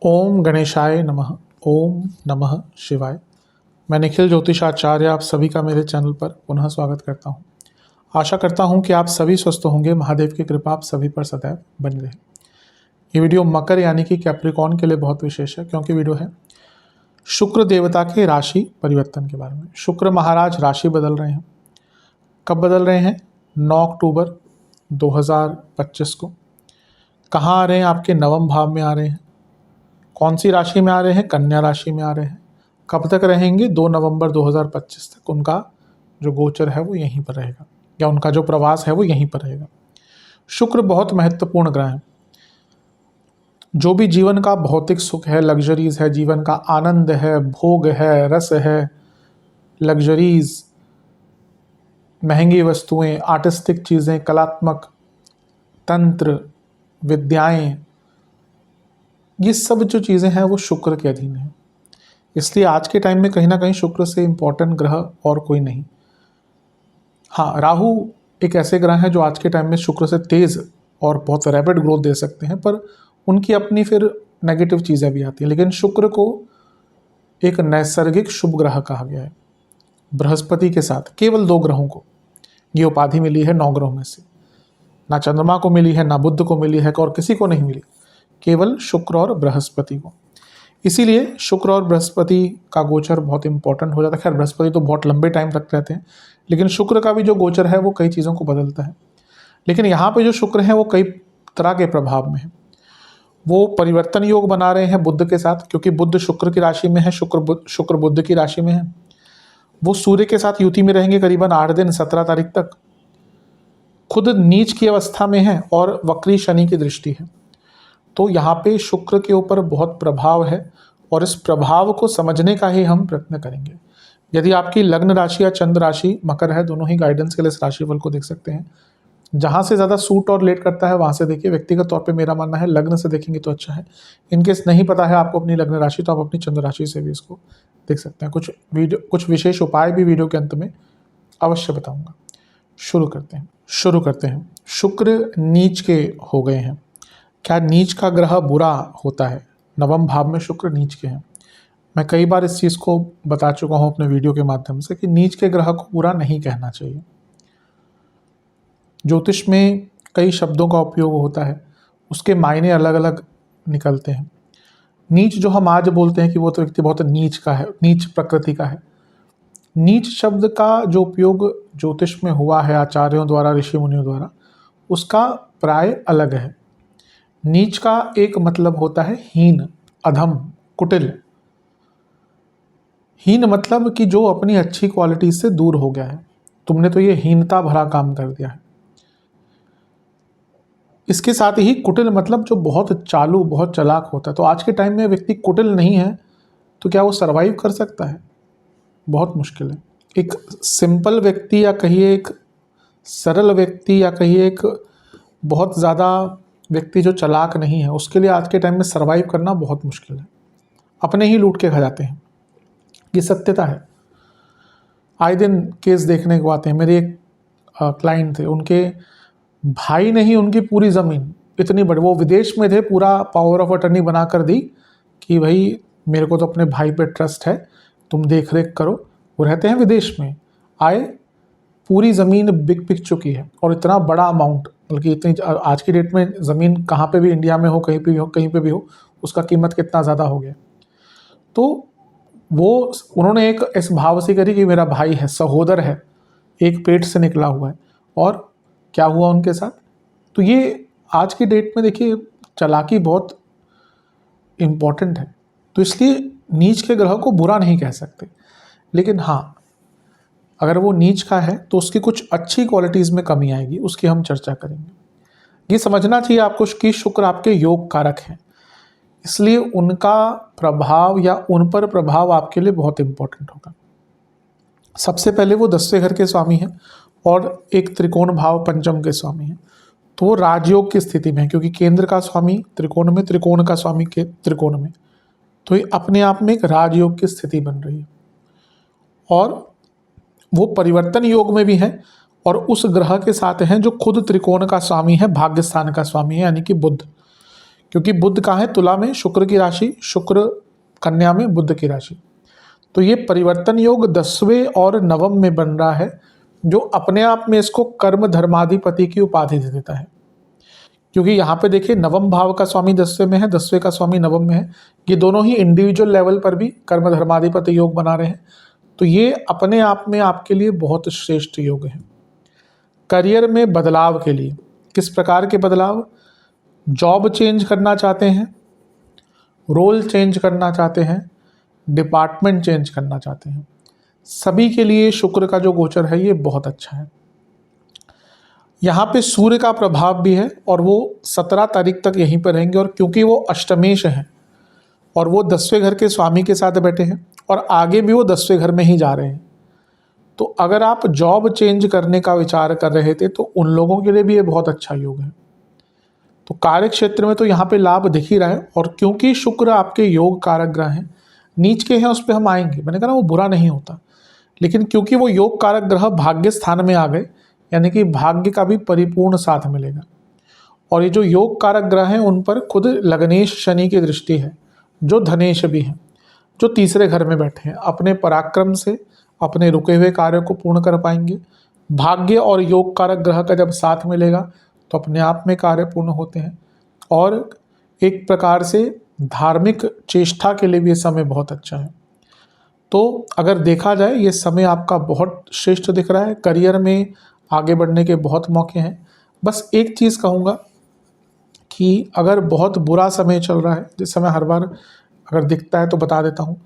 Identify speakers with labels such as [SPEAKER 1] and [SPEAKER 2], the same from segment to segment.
[SPEAKER 1] ओम गणेशाय नमः। ओम नमः शिवाय। मैं निखिल ज्योतिषाचार्य आप सभी का मेरे चैनल पर पुनः स्वागत करता हूं। आशा करता हूं कि आप सभी स्वस्थ होंगे। महादेव की कृपा आप सभी पर सदैव बनी रहे। ये वीडियो मकर यानी कि कैप्रिकॉर्न के लिए बहुत विशेष है, क्योंकि वीडियो है शुक्र देवता के राशि परिवर्तन के बारे में। शुक्र महाराज राशि बदल रहे हैं। कब बदल रहे हैं? 9 अक्टूबर 2025 को। कहाँ आ रहे हैं? आपके नवम भाव में आ रहे हैं। कौन सी राशि में आ रहे हैं? कन्या राशि में आ रहे हैं। कब तक रहेंगे? 2 नवंबर 2025 तक उनका जो गोचर है वो यहीं पर रहेगा, या उनका जो प्रवास है वो यहीं पर रहेगा। शुक्र बहुत महत्वपूर्ण ग्रह है। जो भी जीवन का भौतिक सुख है, लग्जरीज है, जीवन का आनंद है, भोग है, रस है, लग्जरीज, महंगी वस्तुएं, आर्टिस्टिक चीज़ें, कलात्मक, तंत्र, विद्याएं, ये सब जो चीज़ें हैं वो शुक्र के अधीन है। इसलिए आज के टाइम में कहीं ना कहीं शुक्र से इम्पोर्टेंट ग्रह और कोई नहीं। हाँ, राहु एक ऐसे ग्रह हैं जो आज के टाइम में शुक्र से तेज़ और बहुत रैपिड ग्रोथ दे सकते हैं, पर उनकी अपनी फिर नेगेटिव चीज़ें भी आती हैं। लेकिन शुक्र को एक नैसर्गिक शुभ ग्रह कहा गया है। बृहस्पति के साथ केवल 2 ग्रहों को ये उपाधि मिली है 9 ग्रहों में से। ना चंद्रमा को मिली है, ना बुध को मिली है, और किसी को नहीं मिली, केवल शुक्र और बृहस्पति को। इसीलिए शुक्र और बृहस्पति का गोचर बहुत इंपॉर्टेंट हो जाता है। खैर, बृहस्पति तो बहुत लंबे टाइम तक रहते हैं, लेकिन शुक्र का भी जो गोचर है वो कई चीज़ों को बदलता है। लेकिन यहाँ पे जो शुक्र है वो कई तरह के प्रभाव में है। वो परिवर्तन योग बना रहे हैं बुध के साथ, क्योंकि बुध शुक्र की राशि में है, शुक्र बुध की राशि में है। वो सूर्य के साथ युति में रहेंगे करीबन 8 दिन, 17 तारीख तक। खुद नीच की अवस्था में है और वक्री शनि की दृष्टि है। तो यहाँ पे शुक्र के ऊपर बहुत प्रभाव है, और इस प्रभाव को समझने का ही हम प्रयत्न करेंगे। यदि आपकी लग्न राशि या चंद्र राशि मकर है, दोनों ही गाइडेंस के लिए इस राशिफल को देख सकते हैं। जहाँ से ज़्यादा सूट और लेट करता है वहाँ से देखिए। व्यक्तिगत तौर पे मेरा मानना है लग्न से देखेंगे तो अच्छा है। इनकेस नहीं पता है आपको अपनी लग्न राशि, तो आप अपनी चंद्र राशि से भी इसको देख सकते हैं। कुछ विशेष उपाय भी वीडियो के अंत में अवश्य बताऊँगा। शुरू करते हैं। शुक्र नीच के हो गए हैं। क्या नीच का ग्रह बुरा होता है? नवम भाव में शुक्र नीच के हैं। मैं कई बार इस चीज़ को बता चुका हूँ अपने वीडियो के माध्यम से कि नीच के ग्रह को बुरा नहीं कहना चाहिए। ज्योतिष में कई शब्दों का उपयोग होता है, उसके मायने अलग अलग निकलते हैं। नीच जो हम आज बोलते हैं कि वो तो व्यक्ति बहुत नीच का है, नीच प्रकृति का है। नीच शब्द का जो उपयोग ज्योतिष में हुआ है आचार्यों द्वारा, ऋषि मुनियों द्वारा, उसका प्राय अलग है। नीच का एक मतलब होता है हीन, अधम, कुटिल। हीन मतलब कि जो अपनी अच्छी क्वालिटी से दूर हो गया है, तुमने तो ये हीनता भरा काम कर दिया है। इसके साथ ही कुटिल मतलब जो बहुत चालू, बहुत चालाक होता है। तो आज के टाइम में व्यक्ति कुटिल नहीं है तो क्या वो सरवाइव कर सकता है? बहुत मुश्किल है। एक सिंपल व्यक्ति, या कहिए एक सरल व्यक्ति, या कहिए एक बहुत ज़्यादा व्यक्ति जो चालाक नहीं है, उसके लिए आज के टाइम में सरवाइव करना बहुत मुश्किल है। अपने ही लूट के खा जाते हैं, ये सत्यता है। आए दिन केस देखने को आते हैं। मेरे एक क्लाइंट थे, उनके भाई ने ही उनकी पूरी ज़मीन, इतनी बड़ी, वो विदेश में थे, पूरा पावर ऑफ अटर्नी बना कर दी कि भाई मेरे को तो अपने भाई पे ट्रस्ट है, तुम देख रेख करो। वो रहते हैं विदेश में, आए, पूरी ज़मीन बिक चुकी है, और इतना बड़ा अमाउंट, बल्कि इतनी आज की डेट में ज़मीन कहाँ पे भी, इंडिया में हो, कहीं पे भी हो, उसका कीमत कितना ज़्यादा हो गया। तो वो उन्होंने एक इस भाव से करी कि मेरा भाई है, सहोदर है, एक पेट से निकला हुआ है, और क्या हुआ उनके साथ। तो ये आज की डेट में देखिए, चालाकी बहुत इम्पॉर्टेंट है। तो इसलिए नीच के ग्रह को बुरा नहीं कह सकते, लेकिन हाँ, अगर वो नीच का है तो उसकी कुछ अच्छी क्वालिटीज़ में कमी आएगी, उसकी हम चर्चा करेंगे। ये समझना चाहिए आपको कि शुक्र आपके योग कारक हैं, इसलिए उनका प्रभाव या उन पर प्रभाव आपके लिए बहुत इंपॉर्टेंट होगा। सबसे पहले वो 10वें घर के स्वामी हैं, और एक त्रिकोण भाव पंचम के स्वामी हैं। तो वो राजयोग की स्थिति में है, क्योंकि केंद्र का स्वामी त्रिकोण में, त्रिकोण का स्वामी के त्रिकोण में, तो ये अपने आप में एक राजयोग की स्थिति बन रही है। और वो परिवर्तन योग में भी है, और उस ग्रह के साथ हैं जो खुद त्रिकोण का स्वामी है, भाग्य स्थान का स्वामी है, यानी कि बुध। क्योंकि बुध कहाँ है? तुला में, शुक्र की राशि, शुक्र कन्या में, बुध की राशि। तो ये परिवर्तन योग 10वें और नवम में बन रहा है, जो अपने आप में इसको कर्म धर्माधिपति की उपाधि दे देता है। क्योंकि यहाँ पे देखिए, नवम भाव का स्वामी 10वें में है, 10वें का स्वामी नवम में है। ये दोनों ही इंडिविजुअल लेवल पर भी कर्म धर्माधिपति योग बना रहे हैं। तो ये अपने आप में आपके लिए बहुत श्रेष्ठ योग है। करियर में बदलाव के लिए, किस प्रकार के बदलाव? जॉब चेंज करना चाहते हैं, रोल चेंज करना चाहते हैं, डिपार्टमेंट चेंज करना चाहते हैं, सभी के लिए शुक्र का जो गोचर है ये बहुत अच्छा है। यहाँ पे सूर्य का प्रभाव भी है और वो 17 तारीख तक यहीं पर रहेंगे। और क्योंकि वो अष्टमेश हैं और वो 10वें घर के स्वामी के साथ बैठे हैं और आगे भी वो 10वें घर में ही जा रहे हैं, तो अगर आप जॉब चेंज करने का विचार कर रहे थे तो उन लोगों के लिए भी ये बहुत अच्छा योग है। तो कार्य क्षेत्र में तो यहाँ पे लाभ दिख ही रहा है। और क्योंकि शुक्र आपके योग कारक ग्रह हैं, नीच के हैं उस पर हम आएंगे, मैंने कहा ना वो बुरा नहीं होता, लेकिन क्योंकि वो योग कारक ग्रह भाग्य स्थान में आ गए, यानी कि भाग्य का भी परिपूर्ण साथ मिलेगा। और ये जो योग कारक ग्रह हैं उन पर खुद लग्नेश शनि की दृष्टि है, जो धनेश भी हैं, जो तीसरे घर में बैठे हैं। अपने पराक्रम से अपने रुके हुए कार्यों को पूर्ण कर पाएंगे। भाग्य और योग कारक ग्रह का जब साथ मिलेगा तो अपने आप में कार्य पूर्ण होते हैं। और एक प्रकार से धार्मिक चेष्टा के लिए भी ये समय बहुत अच्छा है। तो अगर देखा जाए ये समय आपका बहुत श्रेष्ठ दिख रहा है। करियर में आगे बढ़ने के बहुत मौके हैं। बस एक चीज़ कहूँगा कि अगर बहुत बुरा समय चल रहा है, जिस समय हर बार अगर दिखता है तो बता देता हूँ,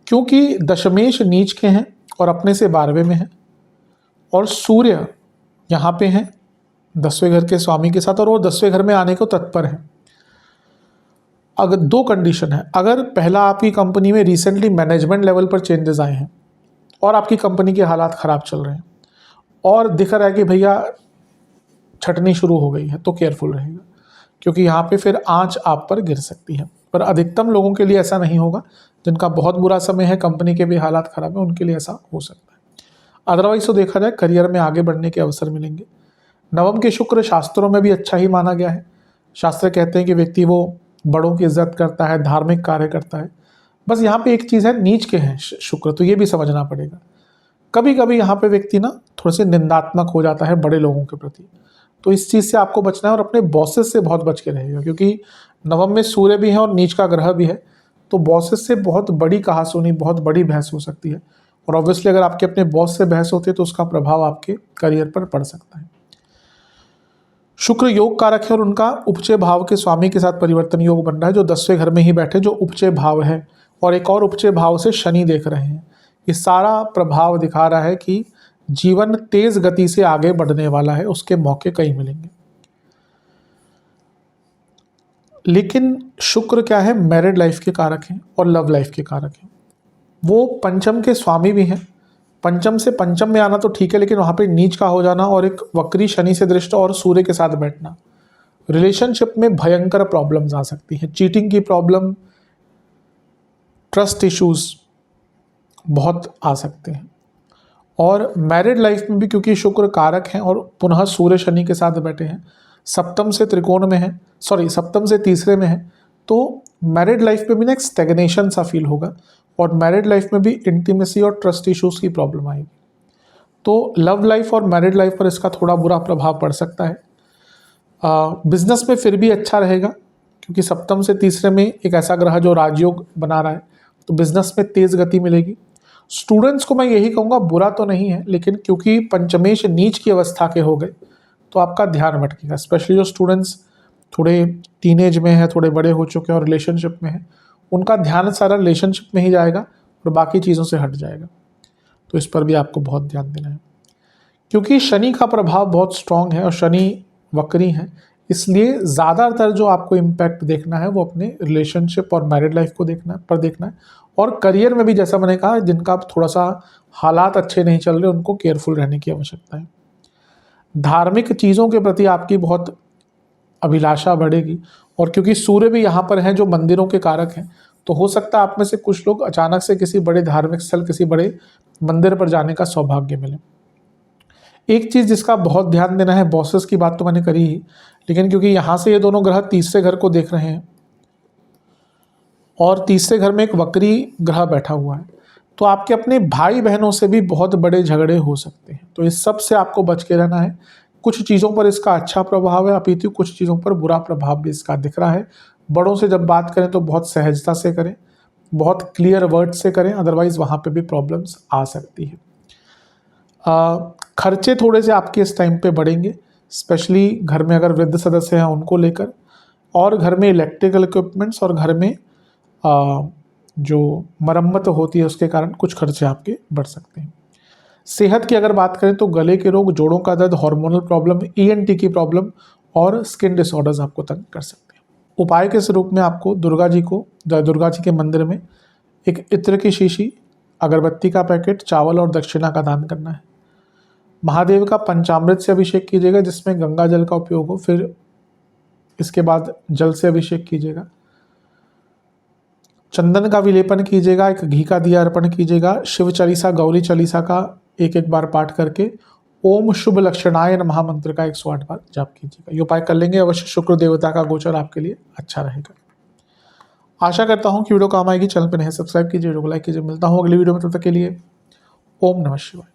[SPEAKER 1] क्योंकि दशमेश नीच के हैं और अपने से 12वें में है, और सूर्य यहाँ पे हैं 10वें घर के स्वामी के साथ, और वो 10वें घर में आने को तत्पर है। अगर दो कंडीशन है, अगर पहला आपकी कंपनी में रिसेंटली मैनेजमेंट लेवल पर चेंजेस आए हैं और आपकी कंपनी के हालात ख़राब चल रहे हैं और दिख रहा है कि भैया छटनी शुरू हो गई है, तो केयरफुल रहेगा, क्योंकि यहाँ पे फिर आंच आप पर गिर सकती है। पर अधिकतम लोगों के लिए ऐसा नहीं होगा। जिनका बहुत बुरा समय है, कंपनी के भी हालात ख़राब है, उनके लिए ऐसा हो सकता है। अदरवाइज तो देखा जाए करियर में आगे बढ़ने के अवसर मिलेंगे। नवम के शुक्र शास्त्रों में भी अच्छा ही माना गया है। शास्त्र कहते हैं कि व्यक्ति वो बड़ों की इज्जत करता है, धार्मिक कार्य करता है। बस यहाँ पे एक चीज़ है, नीच के हैं शुक्र, तो ये भी समझना पड़ेगा। कभी कभी यहाँ पे व्यक्ति ना थोड़े से निंदात्मक हो जाता है बड़े लोगों के प्रति, तो इस चीज़ से आपको बचना है और अपने बॉसेस से बहुत बच के रहेगा, क्योंकि नवम में सूर्य भी है और नीच का ग्रह भी है। तो बॉसेस से बहुत बड़ी कहासुनी, बहुत बड़ी बहस हो सकती है। और ऑब्वियसली अगर आपके अपने बॉस से बहस होती है तो उसका प्रभाव आपके करियर पर पड़ सकता है। शुक्र योग कारक है और उनका उपचय भाव के स्वामी के साथ परिवर्तन योग बन रहा है, जो 10वें घर में ही बैठे, जो उपचय भाव है, और एक और उपचय भाव से शनि देख रहे हैं। ये सारा प्रभाव दिखा रहा है कि जीवन तेज गति से आगे बढ़ने वाला है, उसके मौके कई मिलेंगे। लेकिन शुक्र क्या है? मैरिड लाइफ के कारक हैं और लव लाइफ के कारक हैं। वो पंचम के स्वामी भी हैं। पंचम से पंचम में आना तो ठीक है, लेकिन वहाँ पे नीच का हो जाना और एक वक्री शनि से दृष्ट और सूर्य के साथ बैठना, रिलेशनशिप में भयंकर प्रॉब्लम्स आ सकती हैं। चीटिंग की प्रॉब्लम, ट्रस्ट इश्यूज बहुत आ सकते हैं। और मैरिड लाइफ में भी क्योंकि शुक्र कारक हैं और पुनः सूर्य शनि के साथ बैठे हैं, सप्तम से त्रिकोण में है, सप्तम से तीसरे में है, तो मैरिड लाइफ में भी ना एक स्टेगनेशन सा फील होगा और मैरिड लाइफ में भी इंटीमेसी और ट्रस्ट इश्यूज की प्रॉब्लम आएगी। तो लव लाइफ और मैरिड लाइफ पर इसका थोड़ा बुरा प्रभाव पड़ सकता है। बिजनेस में फिर भी अच्छा रहेगा, क्योंकि सप्तम से तीसरे में एक ऐसा ग्रह जो राजयोग बना रहा है, तो बिजनेस में तेज गति मिलेगी। स्टूडेंट्स को मैं यही कहूँगा, बुरा तो नहीं है, लेकिन क्योंकि पंचमेश नीच की अवस्था के हो गए तो आपका ध्यान भटकेगा। स्पेशली जो स्टूडेंट्स थोड़े टीनेज में है, थोड़े बड़े हो चुके हैं और रिलेशनशिप में है, उनका ध्यान सारा रिलेशनशिप में ही जाएगा और बाकी चीज़ों से हट जाएगा। तो इस पर भी आपको बहुत ध्यान देना है, क्योंकि शनि का प्रभाव बहुत स्ट्रांग है और शनि वक्री है, इसलिए ज़्यादातर जो आपको इम्पैक्ट देखना है वो अपने रिलेशनशिप और मैरिड लाइफ को देखना है। और करियर में भी जैसा मैंने कहा, जिनका थोड़ा सा हालात अच्छे नहीं चल रहे, उनको केयरफुल रहने की आवश्यकता है। धार्मिक चीज़ों के प्रति आपकी बहुत अभिलाषा बढ़ेगी, और क्योंकि सूर्य भी यहाँ पर हैं जो मंदिरों के कारक हैं, तो हो सकता है आप में से कुछ लोग अचानक से किसी बड़े धार्मिक स्थल, किसी बड़े मंदिर पर जाने का सौभाग्य मिले। एक चीज़ जिसका बहुत ध्यान देना है, बॉसेस की बात तो मैंने करी ही, लेकिन क्योंकि यहाँ से ये दोनों ग्रह तीसरे घर को देख रहे हैं और तीसरे घर में एक वक्री ग्रह बैठा हुआ है, तो आपके अपने भाई बहनों से भी बहुत बड़े झगड़े हो सकते हैं। तो इस सब से आपको बच के रहना है। कुछ चीज़ों पर इसका अच्छा प्रभाव है, अपितु कुछ चीज़ों पर बुरा प्रभाव भी इसका दिख रहा है। बड़ों से जब बात करें तो बहुत सहजता से करें, बहुत क्लियर वर्ड से करें, अदरवाइज वहाँ पे भी प्रॉब्लम्स आ सकती है। खर्चे थोड़े से आपके इस टाइम पे बढ़ेंगे, स्पेशली घर में अगर वृद्ध सदस्य हैं उनको लेकर, और घर में इलेक्ट्रिकल इक्विपमेंट्स और घर में जो मरम्मत होती है उसके कारण कुछ खर्चे आपके बढ़ सकते हैं। सेहत की अगर बात करें तो गले के रोग, जोड़ों का दर्द, हार्मोनल प्रॉब्लम, ENT की प्रॉब्लम और स्किन डिसऑर्डर्स आपको तंग कर सकते हैं। उपाय के स्वरूप में आपको दुर्गा जी के मंदिर में एक इत्र की शीशी, अगरबत्ती का पैकेट, चावल और दक्षिणा का दान करना है। महादेव का पंचामृत से अभिषेक कीजिएगा जिसमें गंगा जल का उपयोग हो, फिर इसके बाद जल से अभिषेक कीजिएगा। चंदन का विलेपन कीजिएगा, एक घी का दिया अर्पण कीजिएगा। शिव चालीसा, गौरी चालीसा का एक बार पाठ करके ओम शुभ लक्षणाय नमः मंत्र का 108 बार जाप कीजिएगा। ये उपाय कर लेंगे, अवश्य शुक्र देवता का गोचर आपके लिए अच्छा रहेगा। आशा करता हूँ कि वीडियो काम आएगी। चैनल पर नहीं सब्सक्राइब कीजिए, वीडियो को लाइक कीजिए। मिलता हूँ अगली वीडियो में, तब तक के लिए ओम नमः शिवाय।